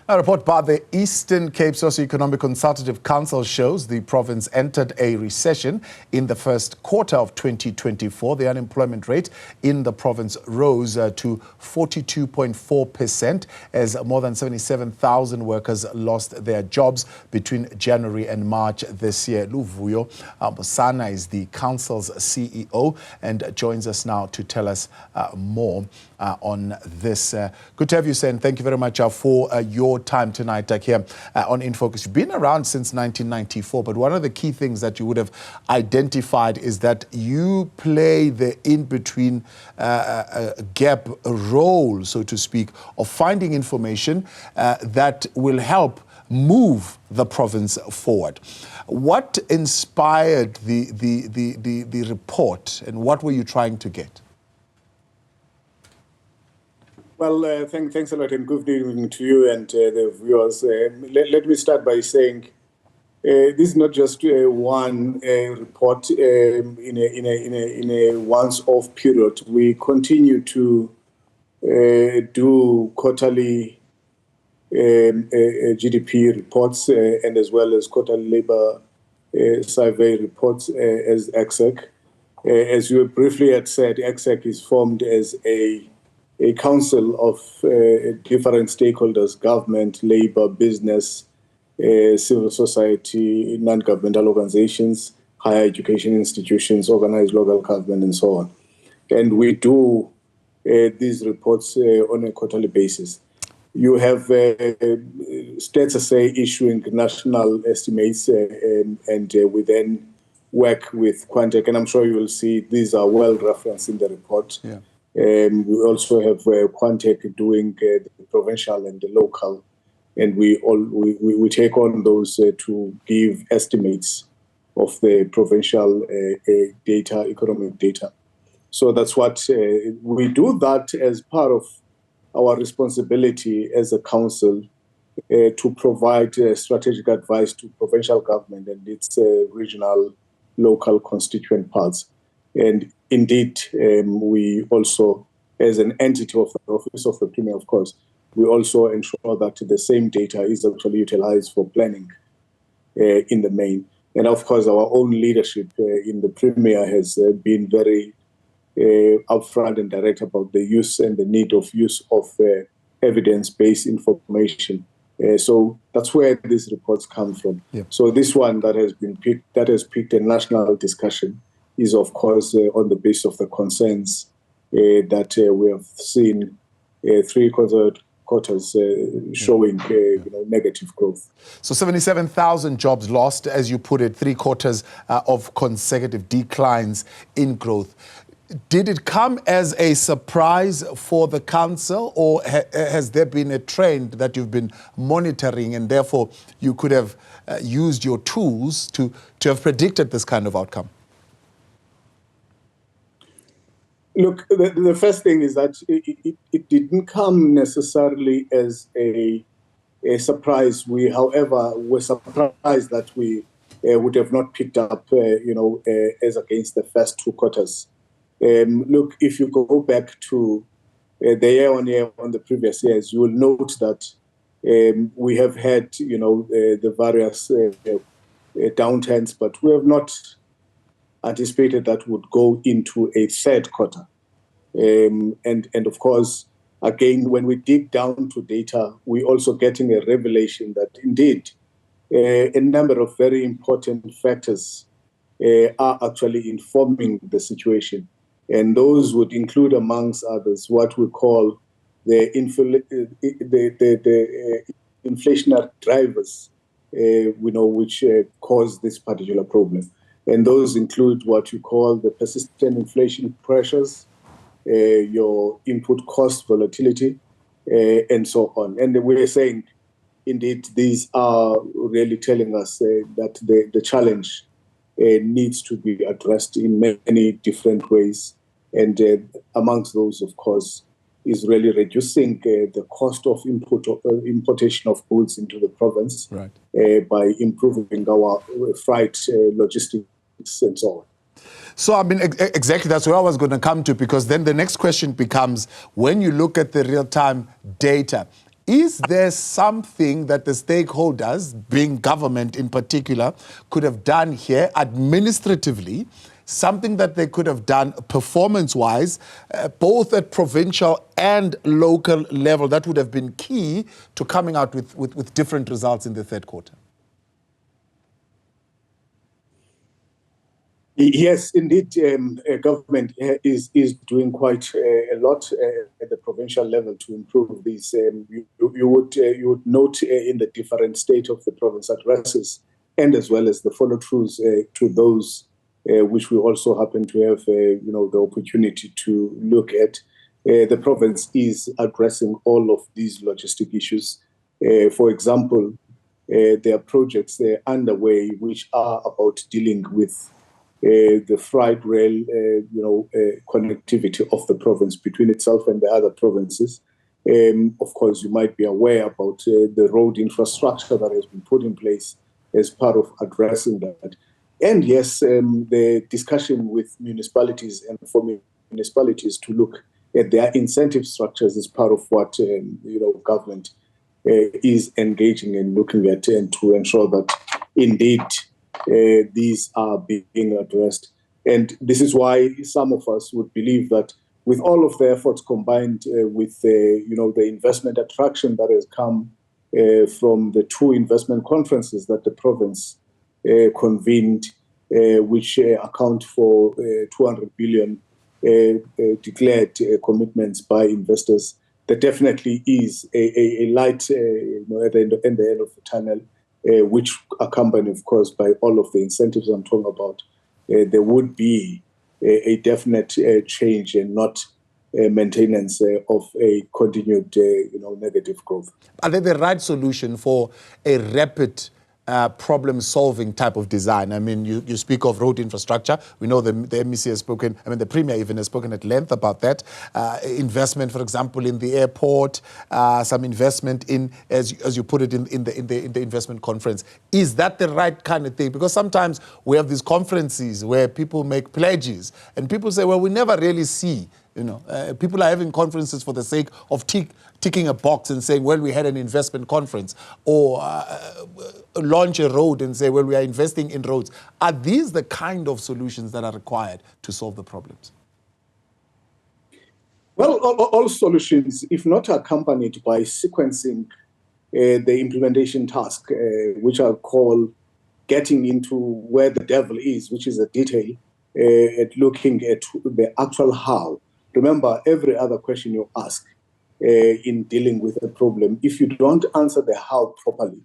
A report by the Eastern Cape Socio-Economic Consultative Council shows the province entered a recession in the first quarter of 2024. The unemployment rate in the province rose to 42.4% as more than 77,000 workers lost their jobs between January and March this year. Luvuyo Mosana is the council's CEO and joins us now to tell us more on this. Good to have you, Sen. Thank you very much for your time tonight here on InFocus. You've been around since 1994, but one of the key things that you would have identified is that you play the in-between gap role, so to speak, of finding information that will help move the province forward. What inspired the report, and what were you trying to get? Well, thanks a lot, and good evening to you and the viewers. Let me start by saying this is not just one report in a once-off period. We continue to do quarterly GDP reports and as well as quarterly labor survey reports as EXEC. As you briefly had said, EXEC is formed as a council of different stakeholders: government, labor, business, civil society, non-governmental organizations, higher education institutions, organized local government, and so on. And we do these reports on a quarterly basis. You have Stats SA issuing national estimates, and we then work with Quantec, and I'm sure you will see these are well referenced in the report. Yeah. We also have Quantec doing the provincial and the local, and we take on those to give estimates of the provincial data, economic data. So that's what we do, that as part of our responsibility as a council to provide strategic advice to provincial government and its regional, local constituent parts. And indeed, we also, as an entity of the Office of the Premier, of course, we also ensure that the same data is actually utilized for planning in the main. And of course, our own leadership in the Premier has been very upfront and direct about the use and the need of use of evidence-based information. So that's where these reports come from. Yeah. So this one that has been picked, that has picked a national discussion, is of course on the basis of the concerns that we have seen 3 quarters showing negative growth. So 77,000 jobs lost, as you put it, 3 quarters of consecutive declines in growth. Did it come as a surprise for the council, or has there been a trend that you've been monitoring and therefore you could have used your tools to have predicted this kind of outcome? Look, the first thing is that it didn't come necessarily as a surprise. We, however, were surprised that we would have not picked up, as against the first 2 quarters. Look, if you go back to the year-on-year on the previous years, you will note that we have had, the various downturns, but we have not anticipated that would go into a 3rd quarter. And of course, again, when we dig down to data, we're also getting a revelation that indeed a number of very important factors are actually informing the situation. And those would include, amongst others, what we call the inflationary drivers, which cause this particular problem. And those include what you call the persistent inflation pressures, your input cost volatility, and so on. And we're saying, indeed, these are really telling us that the challenge needs to be addressed in many different ways. And amongst those, of course, is really reducing the cost of importation of goods into the province, right, by improving our freight logistics and so on. So, I mean, exactly, that's where I was going to come to, because then the next question becomes, when you look at the real-time data, Is there something that the stakeholders, being government in particular, could have done here administratively, something that they could have done performance-wise, both at provincial and local level, that would have been key to coming out with different results in the third quarter? Yes, indeed, government is doing quite a lot at the provincial level to improve this. You would note in the different state of the province addresses, and as well as the follow-throughs to those which we also happen to have the opportunity to look at. The province is addressing all of these logistic issues. For example, there are projects underway which are about dealing with the freight rail, connectivity of the province between itself and the other provinces. Of course, you might be aware about the road infrastructure that has been put in place as part of addressing that. And yes, the discussion with municipalities and for municipalities to look at their incentive structures is part of what government is engaging in looking at, and to ensure that indeed these are being addressed. And this is why some of us would believe that with all of the efforts combined with the investment attraction that has come from the two investment conferences that the province convened, which account for 200 billion declared commitments by investors, there definitely is a light at the end of the tunnel, which accompanied, of course, by all of the incentives I'm talking about. There would be a definite change and not maintenance of a continued negative growth. Are they the right solution for a rapid problem-solving type of design? I mean, you speak of road infrastructure. We know the MEC has spoken, the Premier even has spoken at length about that. Investment, for example, in the airport, some investment in, as you put it, in the investment conference. Is that the right kind of thing? Because sometimes we have these conferences where people make pledges and people say, well, we never really see. People are having conferences for the sake of ticking a box and saying, well, we had an investment conference, or launch a road and say, well, we are investing in roads. Are these the kind of solutions that are required to solve the problems? Well, all solutions, if not accompanied by sequencing the implementation task, which I'll call getting into where the devil is, which is the detail, at looking at the actual how. Remember, every other question you ask in dealing with a problem, if you don't answer the how properly,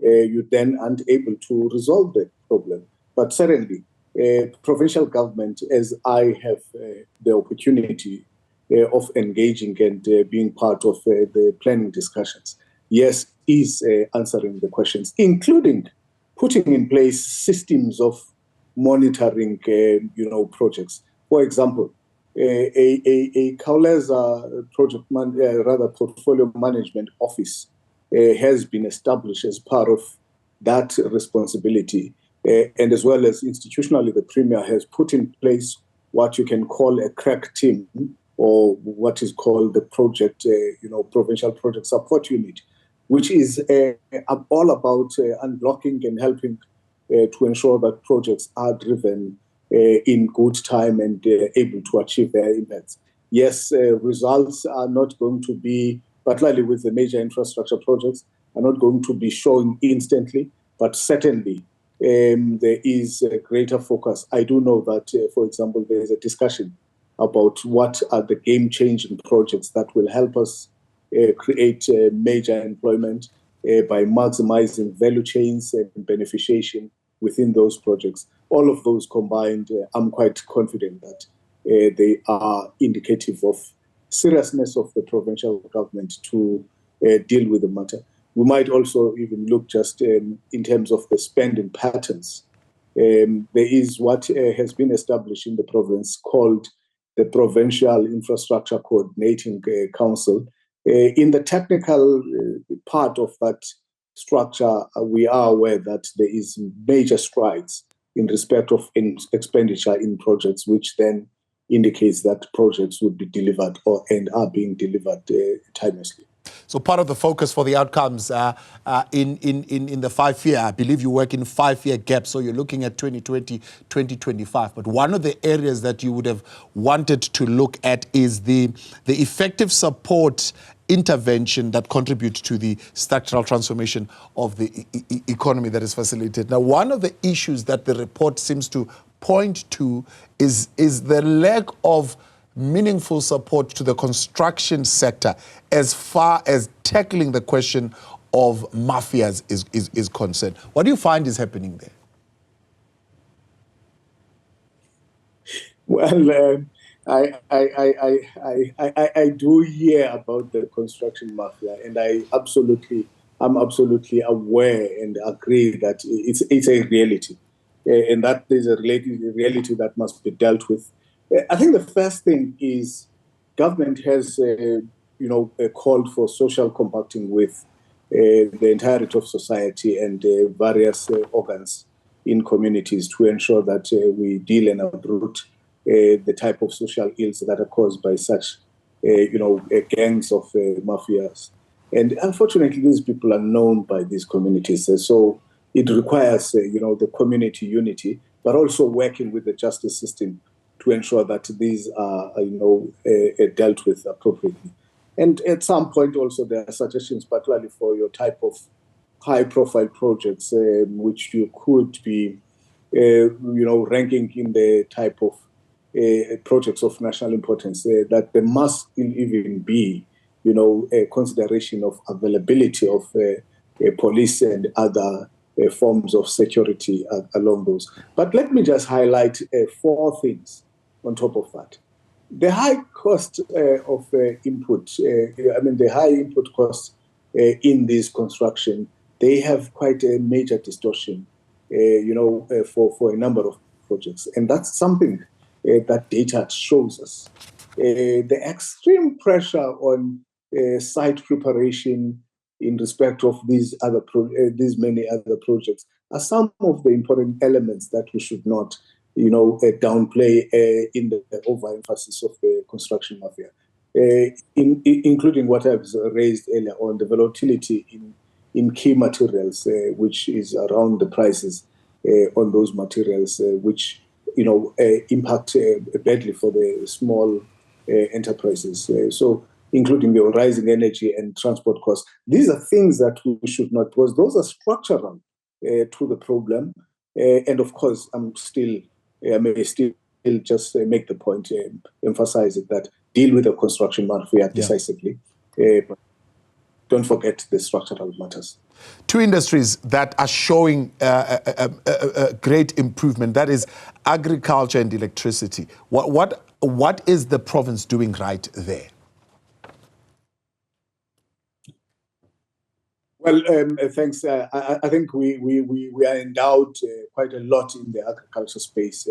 you then aren't able to resolve the problem. But certainly, provincial government, as I have the opportunity of engaging and being part of the planning discussions, yes, is answering the questions, including putting in place systems of monitoring, projects. For example, a Kauleza portfolio management office has been established as part of that responsibility, and as well as institutionally, the Premier has put in place what you can call a crack team, or what is called the project, provincial project support unit, which is all about unblocking and helping to ensure that projects are driven in good time and able to achieve their impacts. Yes, results are not going to be, particularly with the major infrastructure projects, are not going to be shown instantly, but certainly there is a greater focus. I do know that, for example, there is a discussion about what are the game-changing projects that will help us create major employment by maximizing value chains and beneficiation within those projects. All of those combined, I'm quite confident that they are indicative of seriousness of the provincial government to deal with the matter. We might also even look just in terms of the spending patterns. There is what has been established in the province called the Provincial Infrastructure Coordinating Council. In the technical part of that structure, we are aware that there is major strides in respect of expenditure in projects, which then indicates that projects would be delivered and are being delivered timelessly. So part of the focus for the outcomes in the 5-year, I believe you work in 5-year gaps, so you're looking at 2020, 2025. But one of the areas that you would have wanted to look at is the effective support intervention that contributes to the structural transformation of the economy that is facilitated. Now, one of the issues that the report seems to point to is the lack of meaningful support to the construction sector as far as tackling the question of mafias is concerned. What do you find is happening there? Well, I do hear about the construction mafia, and I'm absolutely aware and agree that it's a reality, and that there's a reality that must be dealt with. I think the first thing is government has called for social compacting with the entirety of society and various organs in communities to ensure that we deal and uproot the type of social ills that are caused by such, gangs of mafias. And unfortunately, these people are known by these communities. So it requires, the community unity, but also working with the justice system to ensure that these are, dealt with appropriately. And at some point also there are suggestions, particularly for your type of high-profile projects, which you could be, ranking in the type of projects of national importance, that there must even be, a consideration of availability of police and other forms of security along those. But let me just highlight 4 things on top of that. The high cost of input, the high input costs in this construction, they have quite a major distortion, for a number of projects. And that's something that data shows us. The extreme pressure on site preparation in respect of these many other projects are some of the important elements that we should not, downplay in the overemphasis of the construction mafia, including what I've raised earlier on the volatility in key materials, which is around the prices on those materials, which impact badly for the small enterprises. So including the rising energy and transport costs. These are things that we should not, because those are structural to the problem. And of course, I may still just make the point, emphasize it, that deal with the construction mafia decisively. But don't forget the structural matters. 2 industries that are showing a great improvement, that is agriculture and electricity. What is the province doing right there? Well, thanks. I think we are endowed quite a lot in the agriculture space,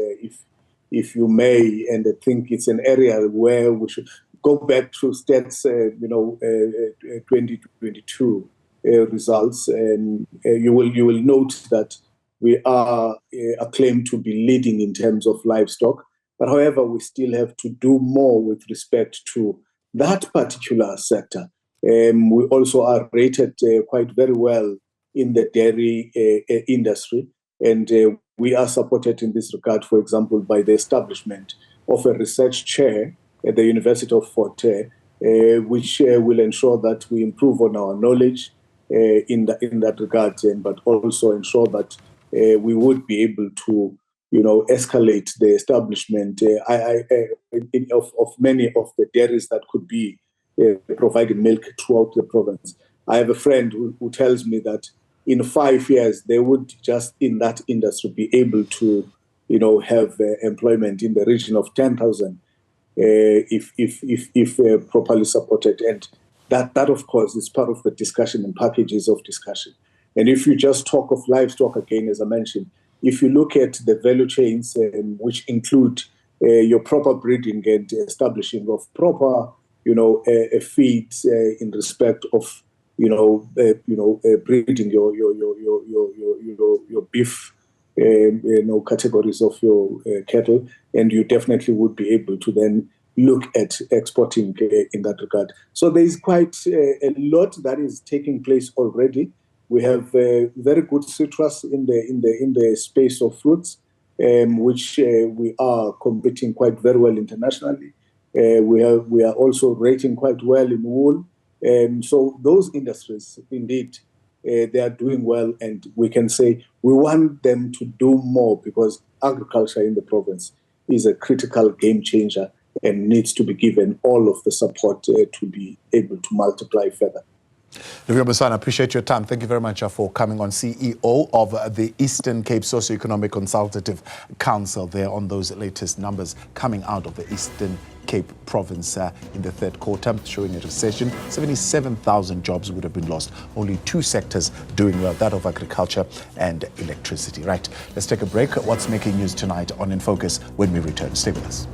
if you may, and I think it's an area where we should go back to stats, 2022 results, and you will note that we are acclaimed to be leading in terms of livestock. But however, we still have to do more with respect to that particular sector. We also are rated quite very well in the dairy industry, and we are supported in this regard, for example, by the establishment of a research chair at the University of Fort Hare, which will ensure that we improve on our knowledge in that regard, but also ensure that we would be able to, escalate the establishment of many of the dairies that could be providing milk throughout the province. I have a friend who tells me that in 5 years, they would just in that industry be able to, have employment in the region of 10,000 if properly supported. And that of course is part of the discussion and packages of discussion. And if you just talk of livestock again, as I mentioned, if you look at the value chains, which include your proper breeding and establishing of proper feeds in respect of breeding your beef categories of your cattle, and you definitely would be able to then look at exporting in that regard. So there is quite a lot that is taking place already. We have very good citrus in the space of fruits, which we are competing quite very well internationally. We are also rating quite well in wool. So those industries, indeed, they are doing well, and we can say we want them to do more, because agriculture in the province is a critical game changer and needs to be given all of the support to be able to multiply further. Luvuyo Mosana, appreciate your time. Thank you very much for coming on, CEO of the Eastern Cape Socio-Economic Consultative Council, there on those latest numbers coming out of the Eastern Cape province in the third quarter, showing a recession. 77,000 jobs would have been lost. Only two sectors doing well, that of agriculture and electricity. Right, let's take a break. What's making news tonight on In Focus when we return? Stay with us.